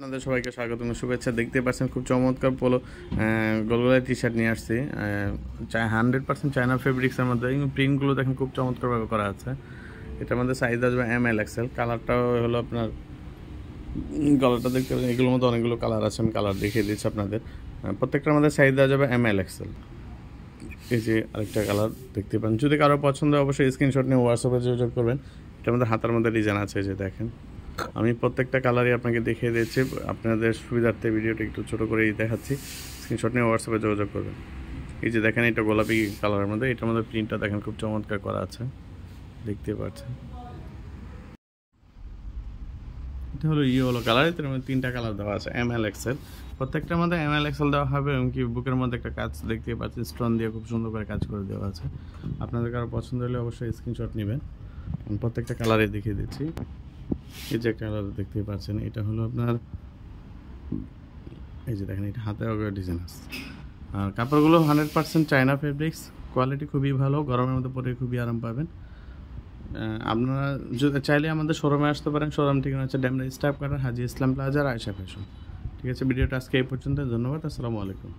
আপনাদের সবাইকে স্বাগতম শুভেচ্ছা। দেখতে পাচ্ছেন খুব চমৎকার পোলো গোলগোলায় টি শার্ট নিয়ে আসছি। 100% চায়না ফেব্রিক্সের মধ্যে প্রিন্টগুলো দেখেন খুব চমৎকারভাবে করা আছে। এটার মধ্যে সাইজ আসবে ML XL। কালারটাও হলো আপনার গলাটা দেখতে পাচ্ছেন, এগুলোর মধ্যে অনেকগুলো কালার আছে, আমি কালার দেখিয়ে দিচ্ছি আপনাদের। প্রত্যেকটার মধ্যে সাইজ দেওয়া যাবে ML XL। এই যে আরেকটা কালার দেখতে পান, যদি কারো পছন্দ হয় অবশ্যই স্ক্রিনশট নিয়ে হোয়াটসঅ্যাপে যোগাযোগ করবেন। এটার মধ্যে হাতার মধ্যে ডিজাইন আছে, যে দেখেন আমি প্রত্যেকটা কালারই আপনাকে দেখিয়ে দিচ্ছি, আপনাদের সুবিধার্থে ভিডিওটা একটু ছোটো করেই দেখাচ্ছি। স্ক্রিনশট নিয়ে হোয়াটসঅ্যাপে যোগাযোগ করবেন। এই যে দেখেন এটা গোলাপি কালারের মধ্যে, এটার মধ্যে প্রিন্টটা দেখেন খুব চমৎকার করা আছে, দেখতে পাচ্ছেন। এটা হলো ইয়েলো কালার, এর মধ্যে 3টা কালার দেওয়া আছে ML XL। প্রত্যেকটার মধ্যে ML XL দেওয়া হবে, এমনকি বুকের মধ্যে একটা কাজ দেখতে পাচ্ছেন, স্টোন দিয়ে খুব সুন্দর করে কাজ করে দেওয়া আছে। আপনাদের কারো পছন্দ হলে অবশ্যই স্ক্রিনশট নেবেন। আমি প্রত্যেকটা কালারে দেখিয়ে দিচ্ছি। এই যে একটা কালার দেখতে পাচ্ছেন, এটা হলো আপনার, এই যে দেখেন এটা হাতে ডিজাইন আছে। আর কাপড়গুলো 100% চায়না ফেব্রিক্স, কোয়ালিটি খুবই ভালো, গরমের মধ্যে পরে খুবই আরাম পাবেন। আপনারা যদি চাইলে আমাদের শোরুমে আসতে পারেন। শোরুম ঠিকানা হচ্ছে ড্যামরা স্টাফ কাটার, হাজি ইসলাম প্লাজা, আয়েশা ফ্যাশন। ঠিক আছে, ভিডিওটা আজকে এই পর্যন্ত। ধন্যবাদ, আসসালামু আলাইকুম।